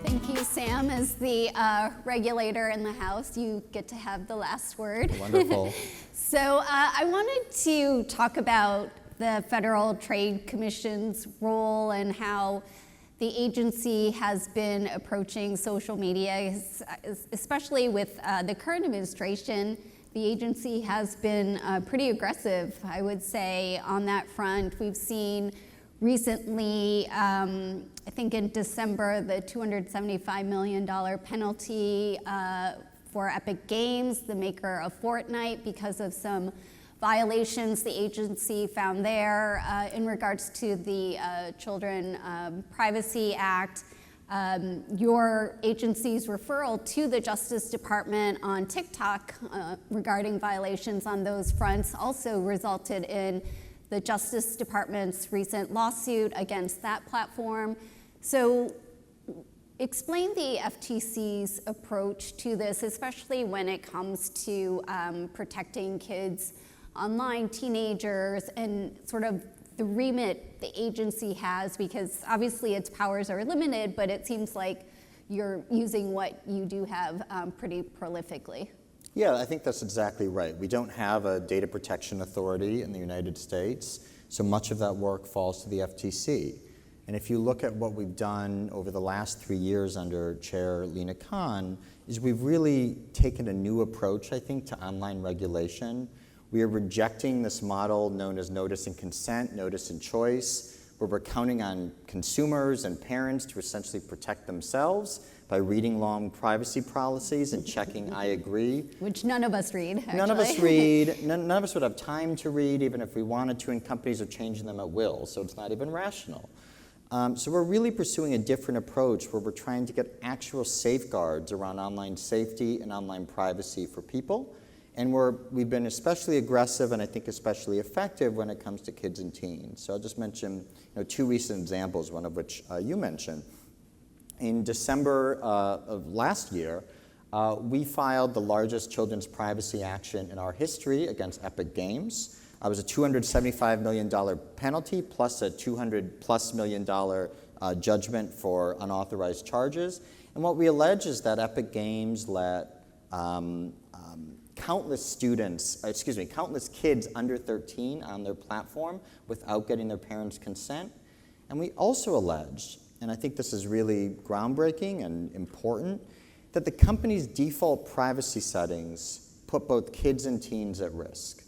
Thank you, Sam. As the regulator in the House, you get to have the last word. Wonderful. So I wanted to talk about the Federal Trade Commission's role and how the agency has been approaching social media, especially with the current administration. The agency has been pretty aggressive, I would say, on that front. We've seen recently, I think in December, the $275 million penalty for Epic Games, the maker of Fortnite, because of some violations the agency found there in regards to the Children Privacy Act. Your agency's referral to the Justice Department on TikTok regarding violations on those fronts also resulted in the Justice Department's recent lawsuit against that platform. So explain the FTC's approach to this, especially when it comes to protecting kids online, teenagers, and sort of the remit the agency has, because obviously its powers are limited, but it seems like you're using what you do have pretty prolifically. Yeah, I think that's exactly right. We don't have a data protection authority in the United States, so much of that work falls to the FTC. And if you look at what we've done over the last 3 years under Chair Lina Khan, is we've really taken a new approach, I think, to online regulation. We are rejecting this model known as notice and consent, notice and choice, where we're counting on consumers and parents to essentially protect themselves by reading long privacy policies and checking I agree. Which none of us read, actually. None of us read. None of us would have time to read, even if we wanted to, and companies are changing them at will, so it's not even rational. So we're really pursuing a different approach where we're trying to get actual safeguards around online safety and online privacy for people. And we've been especially aggressive and I think especially effective when it comes to kids and teens. So I'll just mention two recent examples, one of which you mentioned. In December of last year, we filed the largest children's privacy action in our history against Epic Games. It was a $275 million penalty plus a $200+ million judgment for unauthorized charges. And what we allege is that Epic Games let countless kids under 13 on their platform without getting their parents' consent. And we also allege, and I think this is really groundbreaking and important, that the company's default privacy settings put both kids and teens at risk.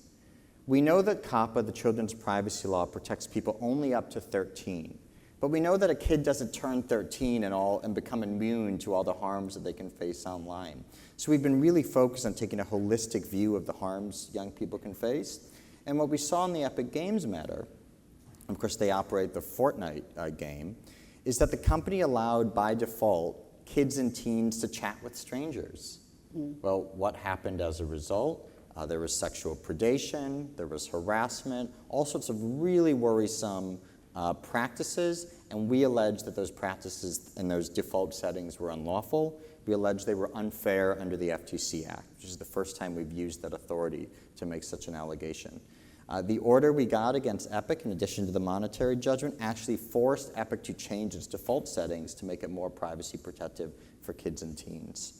We know that COPPA, the Children's Privacy Law, protects people only up to 13. But we know that a kid doesn't turn 13 and become immune to all the harms that they can face online. So we've been really focused on taking a holistic view of the harms young people can face. And what we saw in the Epic Games matter, of course they operate the Fortnite game, is that the company allowed by default kids and teens to chat with strangers. Well, what happened as a result? There was sexual predation, there was harassment, all sorts of really worrisome practices, and we allege that those practices and those default settings were unlawful. We allege they were unfair under the FTC Act, which is the first time we've used that authority to make such an allegation. The order we got against Epic, in addition to the monetary judgment, actually forced Epic to change its default settings to make it more privacy protective for kids and teens.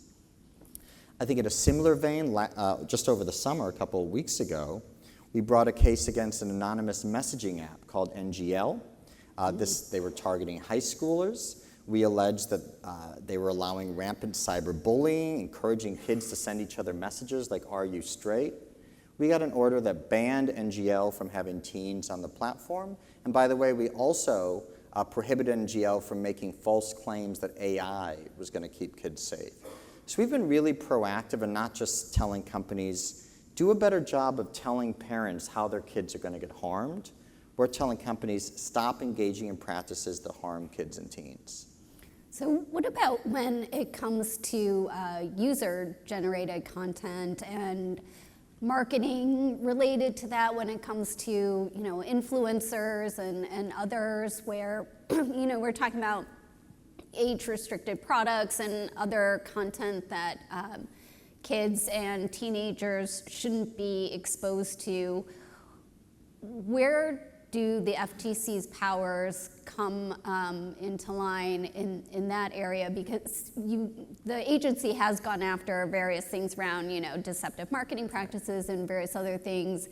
I think in a similar vein, just over the summer, a couple of weeks ago, we brought a case against an anonymous messaging app called NGL. They were targeting high schoolers. We alleged that they were allowing rampant cyberbullying, encouraging kids to send each other messages like, "Are you straight?" We got an order that banned NGL from having teens on the platform. And by the way, we also prohibited NGL from making false claims that AI was going to keep kids safe. So we've been really proactive and not just telling companies, do a better job of telling parents how their kids are going to get harmed. We're telling companies, stop engaging in practices that harm kids and teens. So what about when it comes to user-generated content and marketing related to that, when it comes to influencers and others, where we're talking about age-restricted products and other content that kids and teenagers shouldn't be exposed to? Where do the FTC's powers come into line in that area? Because the agency has gone after various things around, deceptive marketing practices and various other things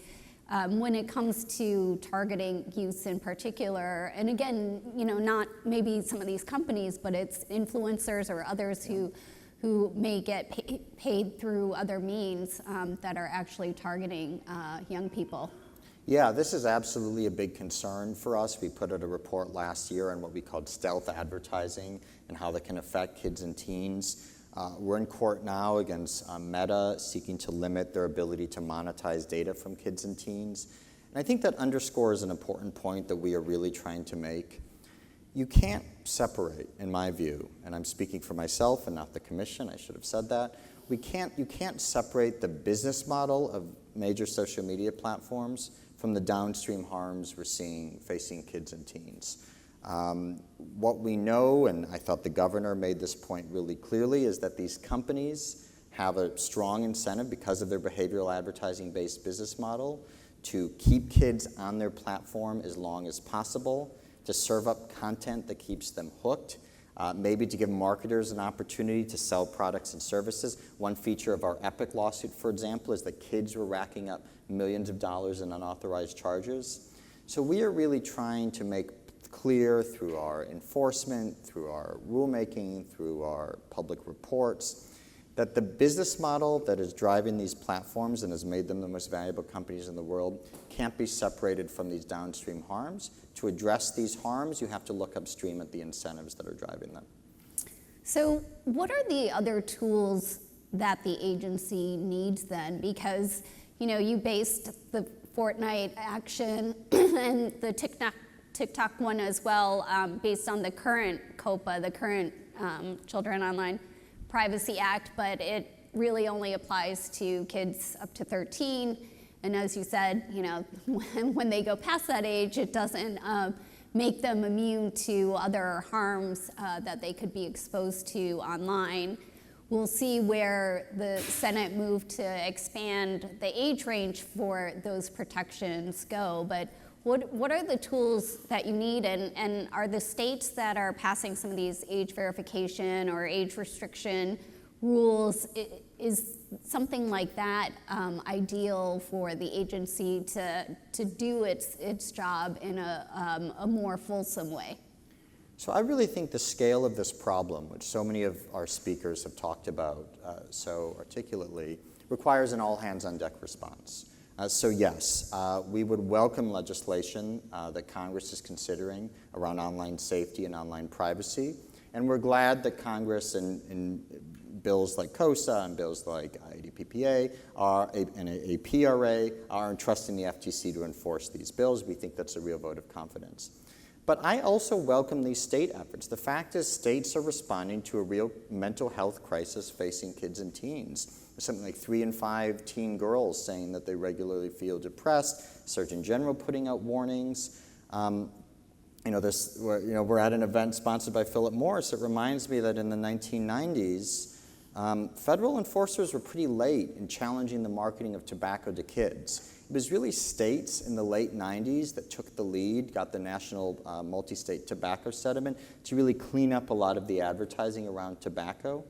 when it comes to targeting youth in particular. And again, not maybe some of these companies, but it's influencers or others who may get paid through other means that are actually targeting young people. Yeah, this is absolutely a big concern for us. We put out a report last year on what we called stealth advertising and how that can affect kids and teens. We're in court now against Meta, seeking to limit their ability to monetize data from kids and teens. And I think that underscores an important point that we are really trying to make. You can't separate, in my view, and I'm speaking for myself and not the commission, I should have said that. You can't separate the business model of major social media platforms from the downstream harms we're seeing facing kids and teens. What we know, and I thought the governor made this point really clearly, is that these companies have a strong incentive because of their behavioral advertising-based business model to keep kids on their platform as long as possible, to serve up content that keeps them hooked, maybe to give marketers an opportunity to sell products and services. One feature of our Epic lawsuit, for example, is that kids were racking up millions of dollars in unauthorized charges. So we are really trying to make clear through our enforcement, through our rulemaking, through our public reports, that the business model that is driving these platforms and has made them the most valuable companies in the world can't be separated from these downstream harms. To address these harms, you have to look upstream at the incentives that are driving them. So what are the other tools that the agency needs then? Because, you based the Fortnite action and the TikTok one as well, based on the current COPA, the current Children Online Privacy Act, but it really only applies to kids up to 13. And as you said, when they go past that age, it doesn't make them immune to other harms that they could be exposed to online. We'll see where the Senate moved to expand the age range for those protections go, but what are the tools that you need, and are the states that are passing some of these age verification or age restriction rules, is something like that ideal for the agency to do its job in a more fulsome way? So I really think the scale of this problem, which so many of our speakers have talked about so articulately, requires an all-hands-on-deck response. So yes, we would welcome legislation that Congress is considering around online safety and online privacy. And we're glad that Congress in bills like COSA and bills like ADPPA and APRA are entrusting the FTC to enforce these bills. We think that's a real vote of confidence. But I also welcome these state efforts. The fact is, states are responding to a real mental health crisis facing kids and teens. There's something like 3 in 5 teen girls saying that they regularly feel depressed. Surgeon General putting out warnings. We're at an event sponsored by Philip Morris. It reminds me that in the 1990s, federal enforcers were pretty late in challenging the marketing of tobacco to kids. It was really states in the late 90s that took the lead, got the national multi-state tobacco settlement to really clean up a lot of the advertising around tobacco.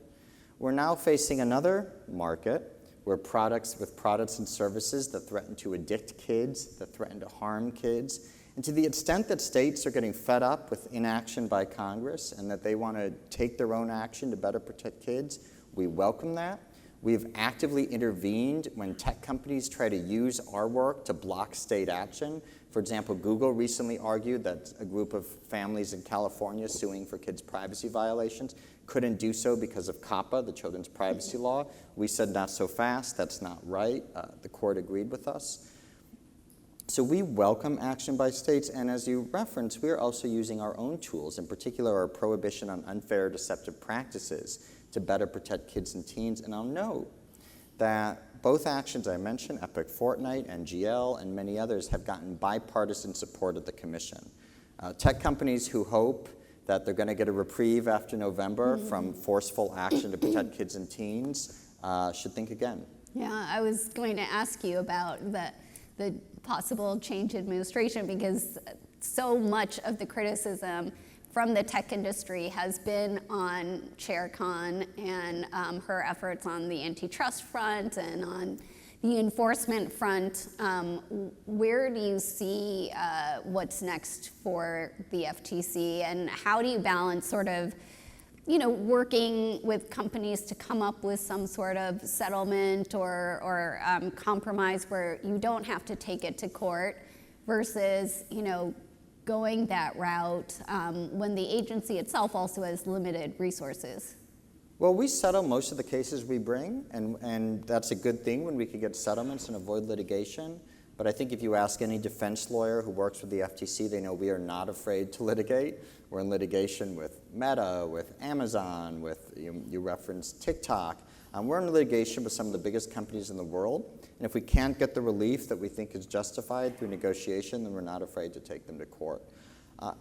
We're now facing another market where products and services that threaten to addict kids, that threaten to harm kids. And to the extent that states are getting fed up with inaction by Congress and that they want to take their own action to better protect kids, we welcome that. We've actively intervened when tech companies try to use our work to block state action. For example, Google recently argued that a group of families in California suing for kids' privacy violations couldn't do so because of COPPA, the Children's Privacy Law. We said, not so fast, that's not right. The court agreed with us. So we welcome action by states, and as you referenced, we're also using our own tools, in particular our prohibition on unfair deceptive practices to better protect kids and teens. And I'll note that both actions I mentioned, Epic Fortnite, NGL, and many others, have gotten bipartisan support at the Commission. Tech companies who hope that they're going to get a reprieve after November from forceful action to protect kids and teens should think again. Yeah, I was going to ask you about the possible change in administration, because so much of the criticism from the tech industry has been on Chair Khan and her efforts on the antitrust front and on the enforcement front. Where do you see what's next for the FTC, and how do you balance sort of, working with companies to come up with some sort of settlement or compromise where you don't have to take it to court versus, going that route when the agency itself also has limited resources? Well, we settle most of the cases we bring, and that's a good thing when we can get settlements and avoid litigation. But I think if you ask any defense lawyer who works with the FTC, they know we are not afraid to litigate. We're in litigation with Meta, with Amazon, with, you referenced TikTok. We're in litigation with some of the biggest companies in the world. And if we can't get the relief that we think is justified through negotiation, then we're not afraid to take them to court.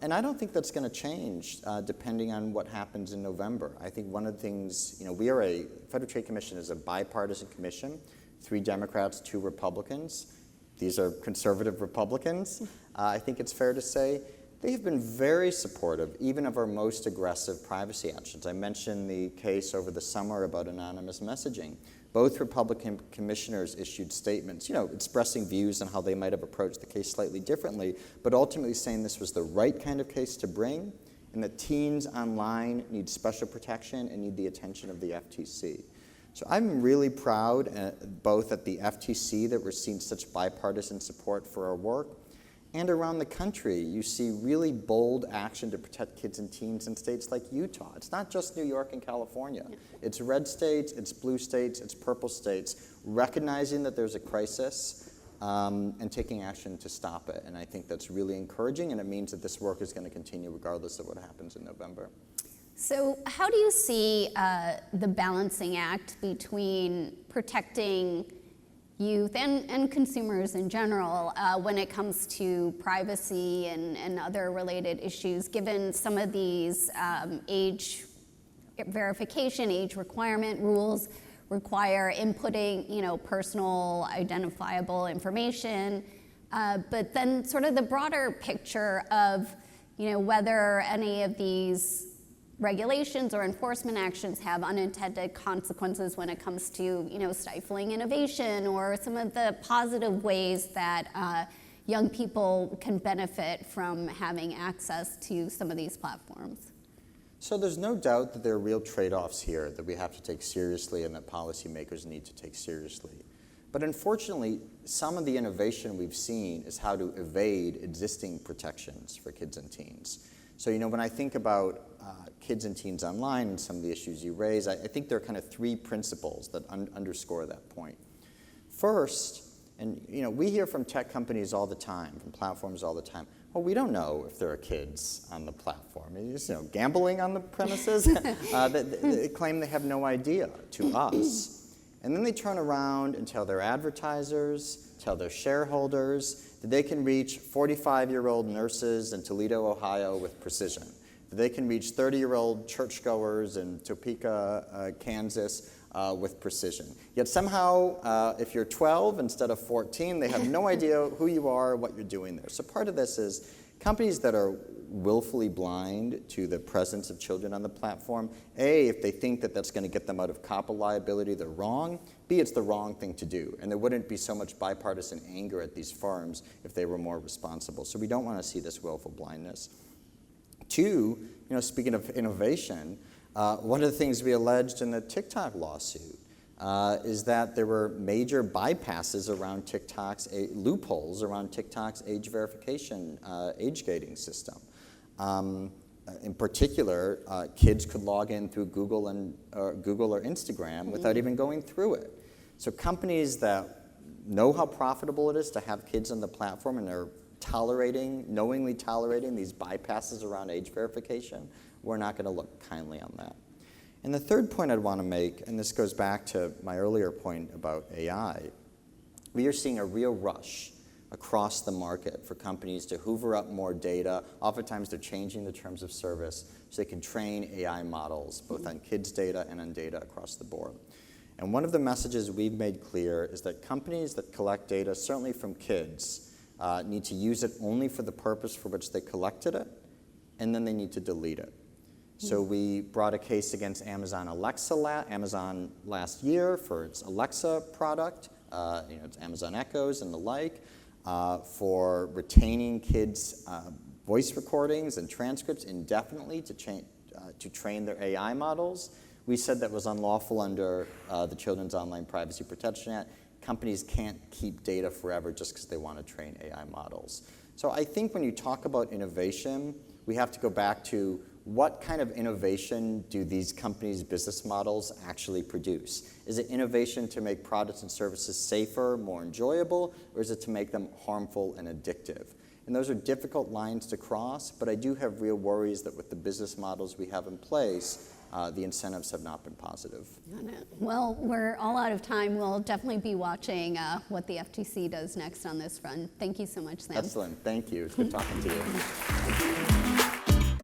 And I don't think that's going to change depending on what happens in November. I think one of the things, Federal Trade Commission is a bipartisan commission, 3 Democrats, 2 Republicans. These are conservative Republicans. I think it's fair to say they have been very supportive, even of our most aggressive privacy actions. I mentioned the case over the summer about anonymous messaging. Both Republican commissioners issued statements, expressing views on how they might have approached the case slightly differently, but ultimately saying this was the right kind of case to bring, and that teens online need special protection and need the attention of the FTC. So I'm really proud, both at the FTC, that we're seeing such bipartisan support for our work, and around the country, you see really bold action to protect kids and teens in states like Utah. It's not just New York and California. It's red states, it's blue states, it's purple states, recognizing that there's a crisis and taking action to stop it. And I think that's really encouraging, and it means that this work is going to continue regardless of what happens in November. So how do you see the balancing act between protecting youth and consumers in general when it comes to privacy and other related issues, given some of these age verification, age requirement rules require inputting, personal identifiable information, but then sort of the broader picture of, whether any of these regulations or enforcement actions have unintended consequences when it comes to, stifling innovation or some of the positive ways that young people can benefit from having access to some of these platforms. So there's no doubt that there are real trade-offs here that we have to take seriously and that policymakers need to take seriously. But unfortunately, some of the innovation we've seen is how to evade existing protections for kids and teens. So, when I think about kids and teens online and some of the issues you raise, I think there are kind of 3 principles that underscore that point. First, and we hear from tech companies all the time, from platforms all the time, well, we don't know if there are kids on the platform. It's, gambling on the premises. They claim they have no idea to us. And then they turn around and tell their advertisers, tell their shareholders, that they can reach 45-year-old nurses in Toledo, Ohio with precision. That they can reach 30-year-old churchgoers in Topeka, Kansas with precision. Yet somehow, if you're 12 instead of 14, they have no idea who you are or what you're doing there. So part of this is companies that are willfully blind to the presence of children on the platform. A, if they think that that's going to get them out of COPPA liability, they're wrong. B, it's the wrong thing to do. And there wouldn't be so much bipartisan anger at these firms if they were more responsible. So we don't want to see this willful blindness. 2, speaking of innovation, one of the things we alleged in the TikTok lawsuit is that there were major bypasses around loopholes around TikTok's age verification, age gating system. In particular, kids could log in through Google or Instagram without even going through it. So companies that know how profitable it is to have kids on the platform and are knowingly tolerating these bypasses around age verification, we're not going to look kindly on that. And the third point I'd want to make, and this goes back to my earlier point about AI, we are seeing a real rush across the market for companies to hoover up more data. Oftentimes they're changing the terms of service so they can train AI models both on kids' data and on data across the board. And one of the messages we've made clear is that companies that collect data, certainly from kids, need to use it only for the purpose for which they collected it, and then they need to delete it. So we brought a case against Amazon last year for its Alexa product, its Amazon Echoes and the like, for retaining kids' voice recordings and transcripts indefinitely to train their AI models. We said that was unlawful under the Children's Online Privacy Protection Act. Companies can't keep data forever just because they want to train AI models. So I think when you talk about innovation, we have to go back to what kind of innovation do these companies' business models actually produce? Is it innovation to make products and services safer, more enjoyable, or is it to make them harmful and addictive? And those are difficult lines to cross, but I do have real worries that with the business models we have in place, the incentives have not been positive. Well, we're all out of time. We'll definitely be watching what the FTC does next on this front. Thank you so much, Sam. Excellent. Thank you. It's good talking to you.